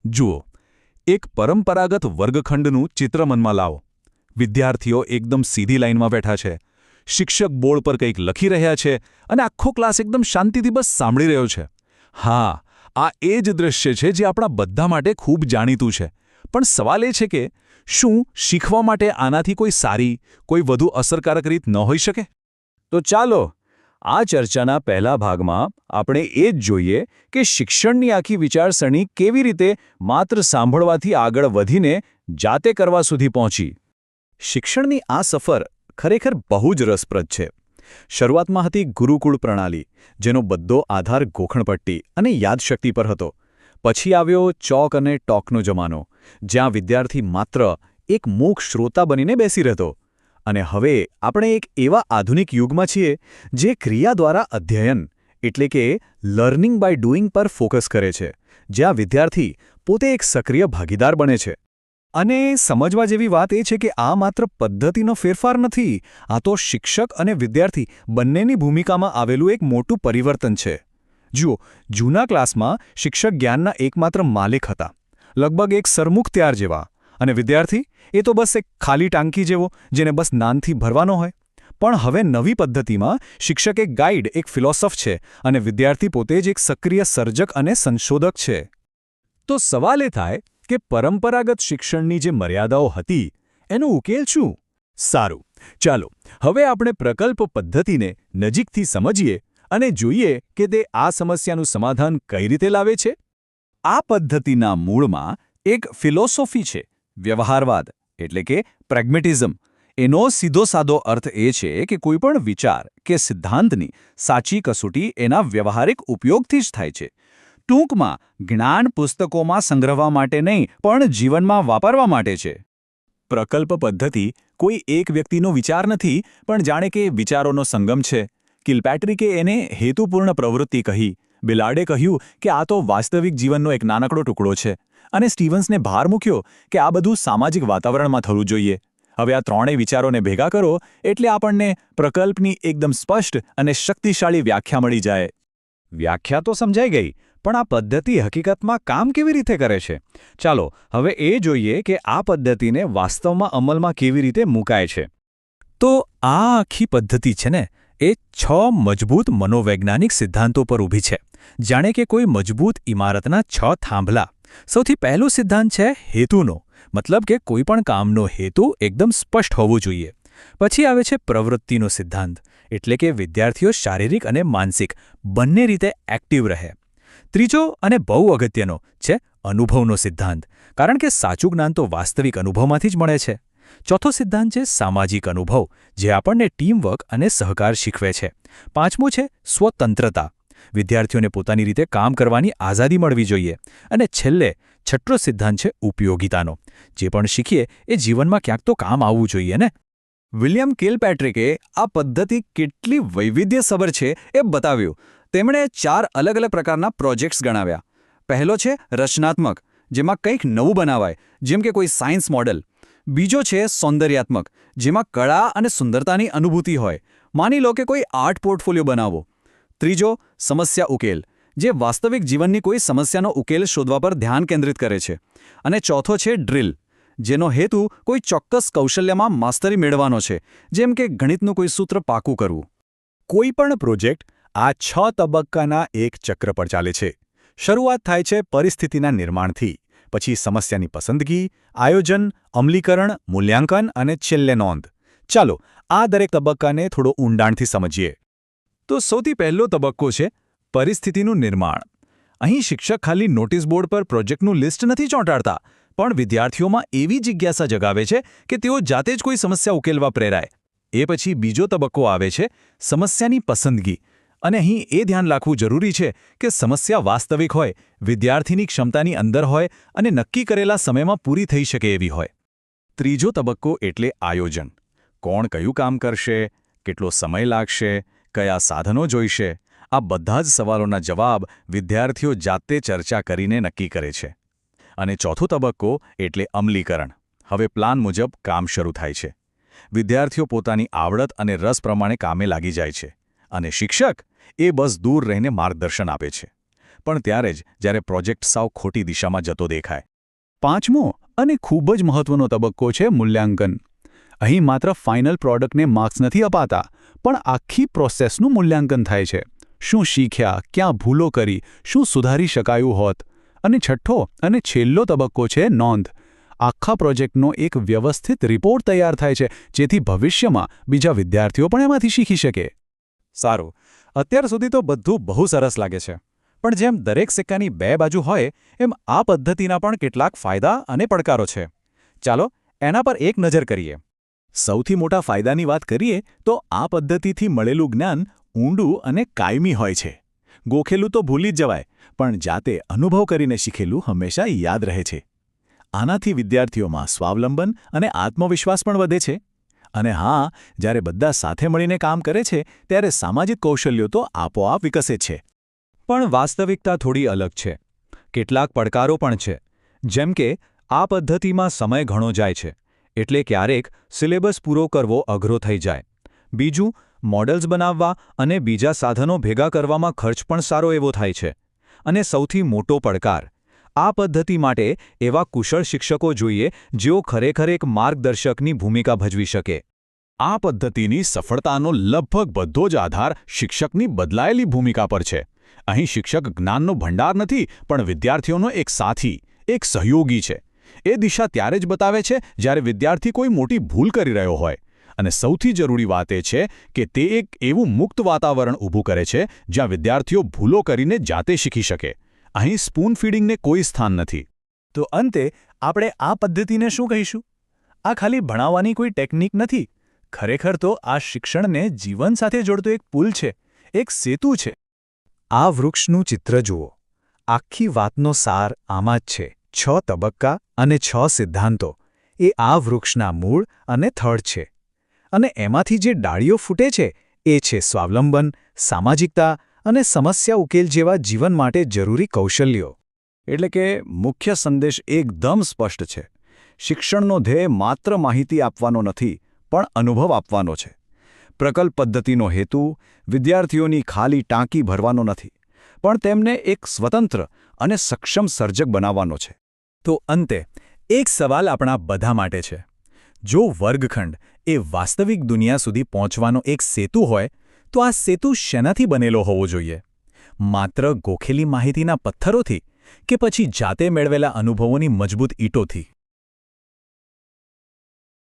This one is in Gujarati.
જુઓ, એક પરંપરાગત વર્ગખંડનું ચિત્ર મનમાં લાવો. વિદ્યાર્થીઓ એકદમ સીધી લાઇનમાં બેઠા છે. શિક્ષક બોર્ડ પર કંઈક લખી રહ્યા છે અને આખો ક્લાસ એકદમ શાંતિથી બસ સાંભળી રહ્યો છે. હા, આ એ જ દૃશ્ય છે જે આપણા બધા માટે ખૂબ જાણીતું છે. પણ સવાલ એ છે કે શું શીખવા માટે આનાથી કોઈ સારી, કોઈ વધુ અસરકારક રીત ન હોઈ શકે? તો ચાલો આ ચર્ચાના પહેલા ભાગમાં આપણે એ જ જોઈએ કે શિક્ષણની આખી વિચારસરણી કેવી રીતે માત્ર સાંભળવાથી આગળ વધીને જાતે કરવા સુધી પહોંચી. શિક્ષણની આ સફર ખરેખર બહુ જ રસપ્રદ છે. શરૂઆતમાં હતી ગુરુકુળ પ્રણાલી, જેનો બધો આધાર ગોખણપટ્ટી અને યાદશક્તિ પર હતો. પછી આવ્યો ચોક અને ટોકનો જમાનો, જ્યાં વિદ્યાર્થી માત્ર એક મૂક શ્રોતા બનીને બેસી રહેતો. અને હવે આપણે એક એવા આધુનિક યુગમાં છીએ જે ક્રિયા દ્વારા અધ્યયન એટલે કે લર્નિંગ બાય ડુઈંગ પર ફોકસ કરે છે, જ્યાં વિદ્યાર્થી પોતે એક સક્રિય ભાગીદાર બને છે. અને સમજવા જેવી વાત એ છે કે આ માત્ર પદ્ધતિનો ફેરફાર નથી, આ તો શિક્ષક અને વિદ્યાર્થી બંનેની ભૂમિકામાં આવેલું એક મોટું પરિવર્તન છે. જુઓ, જૂના ક્લાસમાં શિક્ષક જ્ઞાનના એકમાત્ર માલિક હતા, લગભગ એક સરમુખત્યાર જેવા, અને વિદ્યાર્થી એ તો બસ એક ખાલી ટાંકી જેવો જેને બસ જ્ઞાનથી ભરવાનો હોય. પણ હવે નવી પદ્ધતિમાં શિક્ષક એક ગાઈડ, એક ફિલોસોફ છે, અને વિદ્યાર્થી પોતે જ એક સક્રિય સર્જક અને સંશોધક છે. તો સવાલ એ થાય કે પરંપરાગત શિક્ષણની જે મર્યાદાઓ હતી એનો ઉકેલ શું? સારું, ચાલો હવે આપણે પ્રકલ્પ પદ્ધતિને નજીકથી સમજીએ અને જોઈએ કે તે આ સમસ્યાનું સમાધાન કઈ રીતે લાવે છે. આ પદ્ધતિના મૂળમાં એક ફિલોસોફી છે, વ્યવહારવાદ એટલે કે પ્રેગ્મેટિઝમ. એનો સીધો સાદો અર્થ એ છે કે કોઈપણ વિચાર કે સિદ્ધાંતની સાચી કસોટી એના વ્યવહારિક ઉપયોગથી જ થાય છે. ટૂંકમાં જ્ઞાન પુસ્તકોમાં સંગ્રહવા માટે નહીં, પણ જીવનમાં વાપરવા માટે છે. પ્રકલ્પ પદ્ધતિ કોઈ એક વ્યક્તિનો વિચાર નથી, પણ જાણે કે વિચારોનો સંગમ છે. કિલપેટ્રિકે એને હેતુપૂર્ણ પ્રવૃત્તિ કહી, બિલાર્ડે કહ્યું કે આ તો વાસ્તવિક જીવનનો એક નાનકડો ટુકડો છે, અને સ્ટીવન્સને ભાર મૂક્યો કે આ બધું સામાજિક વાતાવરણમાં થવું જોઈએ. હવે આ ત્રણેય વિચારોને ભેગા કરો એટલે આપણને પ્રકલ્પની એકદમ સ્પષ્ટ અને શક્તિશાળી વ્યાખ્યા મળી જાય. વ્યાખ્યા તો સમજાઈ ગઈ, પણ આ પદ્ધતિ હકીકતમાં કામ કેવી રીતે કરે છે? ચાલો હવે એ જોઈએ કે આ પદ્ધતિને વાસ્તવમાં અમલમાં કેવી રીતે મૂકાય છે. તો આ આખી પદ્ધતિ છે ને, એ 6 મજબૂત મનોવૈજ્ઞાનિક સિદ્ધાંતો પર ઊભી છે, જાણે કે કોઈ મજબૂત ઇમારતના 6 થાંભલા. સૌથી પહેલો સિદ્ધાંત છે હેતુનો, મતલબ કે કોઈપણ કામનો હેતુ એકદમ સ્પષ્ટ હોવો જોઈએ. પછી આવે છે પ્રવૃત્તિનો સિદ્ધાંત, એટલે કે વિદ્યાર્થીઓ શારીરિક અને માનસિક બંને રીતે એક્ટિવ રહે. ત્રીજો અને બહુ અગત્યનો છે અનુભવનો સિદ્ધાંત, કારણ કે સાચું જ્ઞાન તો વાસ્તવિક અનુભવમાંથી જ મળે છે. ચોથો સિદ્ધાંત છે સામાજિક અનુભવ, જે આપણને ટીમવર્ક અને સહકાર શીખવે છે. પાંચમો છે સ્વતંત્રતા, વિદ્યાર્થીઓને પોતાની રીતે કામ કરવાની આઝાદી મળવી જોઈએ. અને છેલ્લે છઠ્ઠો સિદ્ધાંત છે ઉપયોગિતાનો, જે પણ શીખીએ એ જીવનમાં ક્યાંક તો કામ આવવું જોઈએ ને. વિલિયમ કિલપેટ્રિકે આ પદ્ધતિ કેટલી વૈવિધ્યસભર છે એ બતાવ્યું. તેમણે 4 અલગ અલગ પ્રકારના પ્રોજેક્ટ્સ ગણાવ્યા. પહેલો છે રચનાત્મક, જેમાં કંઈક નવું બનાવાય, જેમ કે કોઈ સાયન્સ મોડેલ. બીજો છે સૌંદર્યાત્મક, જેમાં કળા અને સુંદરતાની અનુભૂતિ હોય. માની લો કે કોઈ આર્ટ પોર્ટફોલિયો બનાવો. ત્રીજો સમસ્યા ઉકેલ, જે વાસ્તવિક જીવનની કોઈ સમસ્યાનો ઉકેલ શોધવા પર ધ્યાન કેન્દ્રિત કરે છે. અને ચોથો છે ડ્રિલ, જેનો હેતુ કોઈ ચોક્કસ કૌશલ્યમાં માસ્તરી મેળવવાનો છે, જેમ કે ગણિતનું કોઈ સૂત્ર પાકું કરવું. કોઈ પણ પ્રોજેક્ટ આ 6 તબક્કાના એક ચક્ર પર ચાલે છે. શરૂઆત થાય છે પરિસ્થિતિના નિર્માણથી, પછી સમસ્યાની પસંદગી, આયોજન, અમલીકરણ, મૂલ્યાંકન અને છેલ્લે નોંધ. ચાલો આ દરેક તબક્કાને થોડો ઊંડાણથી સમજીએ. તો સૌથી પહેલો તબક્કો છે પરિસ્થિતિનું નિર્માણ. અહીં શિક્ષક ખાલી નોટિસ બોર્ડ પર પ્રોજેક્ટનું લિસ્ટ નથી ચોંટાડતા, પણ વિદ્યાર્થીઓમાં એવી જિજ્ઞાસા જગાવે છે કે તેઓ જાતે જ કોઈ સમસ્યા ઉકેલવા પ્રેરાય. એ પછી બીજો તબક્કો આવે છે સમસ્યાની પસંદગી. અને અહીં એ ધ્યાન રાખવું જરૂરી છે કે સમસ્યા વાસ્તવિક હોય, વિદ્યાર્થીની ક્ષમતાની અંદર હોય અને નક્કી કરેલા સમયમાં પૂરી થઈ શકે એવી હોય. ત્રીજો તબક્કો એટલે આયોજન. કોણ કયું કામ કરશે, કેટલો સમય લાગશે, કયા સાધનો જોઈશે, આ બધા જ સવાલોના જવાબ વિદ્યાર્થીઓ જાતે ચર્ચા કરીને નક્કી કરે છે. અને ચોથો તબક્કો એટલે અમલીકરણ. હવે પ્લાન મુજબ કામ શરૂ થાય છે. વિદ્યાર્થીઓ પોતાની આવડત અને રસ પ્રમાણે કામે લાગી જાય છે, અને શિક્ષક એ બસ દૂર રહીને માર્ગદર્શન આપે છે. પણ ત્યારે જ જ્યારે પ્રોજેક્ટ સાવ ખોટી દિશામાં જતો દેખાય. પાંચમો અને ખૂબ જ મહત્વનો તબક્કો છે મૂલ્યાંકન. અહીં માત્ર ફાઇનલ પ્રોડક્ટને માર્ક્સ નથી અપાતા, પણ આખી પ્રોસેસનું મૂલ્યાંકન થાય છે. શું શીખ્યા, ક્યાં ભૂલો કરી, શું સુધારી શકાયું હોત. અને છઠ્ઠો અને છેલ્લો તબક્કો છે નોંધ. આખા પ્રોજેક્ટનો એક વ્યવસ્થિત રિપોર્ટ તૈયાર થાય છે, જેથી ભવિષ્યમાં બીજા વિદ્યાર્થીઓ પણ એમાંથી શીખી શકે. સારું, અત્યાર સુધી તો બધું બહુ સરસ લાગે છે. પણ જેમ દરેક સિક્કાની બે બાજુ હોય એમ આ પદ્ધતિના પણ કેટલાક ફાયદા અને પડકારો છે. ચાલો એના પર એક નજર કરીએ. સૌથી મોટા ફાયદાની વાત કરીએ તો આ પદ્ધતિથી મળેલું જ્ઞાન ઊંડું અને કાયમી હોય છે. ગોખેલું તો ભૂલી જ જવાય, પણ જાતે અનુભવ કરીને શીખેલું હંમેશા યાદ રહે છે. આનાથી વિદ્યાર્થીઓમાં સ્વાવલંબન અને આત્મવિશ્વાસ પણ વધે છે. અને હા, જ્યારે બધા સાથે મળીને કામ કરે છે ત્યારે સામાજિક કૌશલ્યો તો આપોઆપ વિકસે છે. પણ વાસ્તવિકતા થોડી અલગ છે. કેટલાક પડકારો પણ છે. જેમ કે આ પદ્ધતિમાં સમય ઘણો જાય છે, એટલે ક્યારેક સિલેબસ પૂરો કરવો અઘરો થઈ જાય. બીજું, મોડલ્સ બનાવવા અને બીજા સાધનો ભેગા કરવામાં ખર્ચ પણ સારો એવો થાય છે. અને સૌથી મોટો પડકાર, આ પદ્ધતિ માટે એવા કુશળ શિક્ષકો જોઈએ જેઓ ખરેખર એક માર્ગદર્શકની ભૂમિકા ભજવી શકે. આ પદ્ધતિની સફળતાનો લગભગ બધો જ આધાર શિક્ષકની બદલાયેલી ભૂમિકા પર છે. અહીં શિક્ષક જ્ઞાનનો ભંડાર નથી, પણ વિદ્યાર્થીઓનો એક સાથી, એક સહયોગી છે. એ દિશા ત્યારે જ બતાવે છે જ્યારે વિદ્યાર્થી કોઈ મોટી ભૂલ કરી રહ્યો હોય. અને સૌથી જરૂરી વાત એ છે કે તે એક એવું મુક્ત વાતાવરણ ઊભું કરે છે જ્યાં વિદ્યાર્થીઓ ભૂલો કરીને જાતે શીખી શકે. અહીં સ્પૂન ફીડિંગને કોઈ સ્થાન નથી. તો અંતે આપણે આ પદ્ધતિને શું કહીશું? આ ખાલી ભણાવવાની કોઈ ટેકનિક નથી. ખરેખર તો આ શિક્ષણને જીવન સાથે જોડતો એક પુલ છે, એક સેતુ છે. આ વૃક્ષનું ચિત્ર જુઓ. આખી વાતનો સાર આમાં જ છે. 6 તબક્કા અને 6 સિદ્ધાંતો એ આ વૃક્ષના મૂળ અને થડ છે. અને એમાંથી જે ડાળીઓ ફૂટે છે એ છે સ્વાવલંબન, સામાજિકતા અને સમસ્યા ઉકેલ જેવા જીવન માટે જરૂરી કૌશલ્યો. એટલે કે મુખ્ય સંદેશ એકદમ સ્પષ્ટ છે. શિક્ષણનો ધ્યેય માત્ર માહિતી આપવાનો નથી, પણ અનુભવ આપવાનો છે. પ્રકલ્પ પદ્ધતિનો હેતુ વિદ્યાર્થીઓની ખાલી ટાંકી ભરવાનો નથી, પણ તેમને એક સ્વતંત્ર અને સક્ષમ સર્જક બનાવવાનો છે. તો અંતે એક સવાલ આપણા બધા માટે છે. જો વર્ગખંડ એ વાસ્તવિક દુનિયા સુધી પહોંચવાનો એક સેતુ હોય, તો આ સેતુ શેનાથી બનેલો હોવો જોઈએ? માત્ર ગોખેલી માહિતીના પથ્થરોથી કે પછી જાતે મેળવેલા અનુભવોની મજબૂત ઈંટોથી?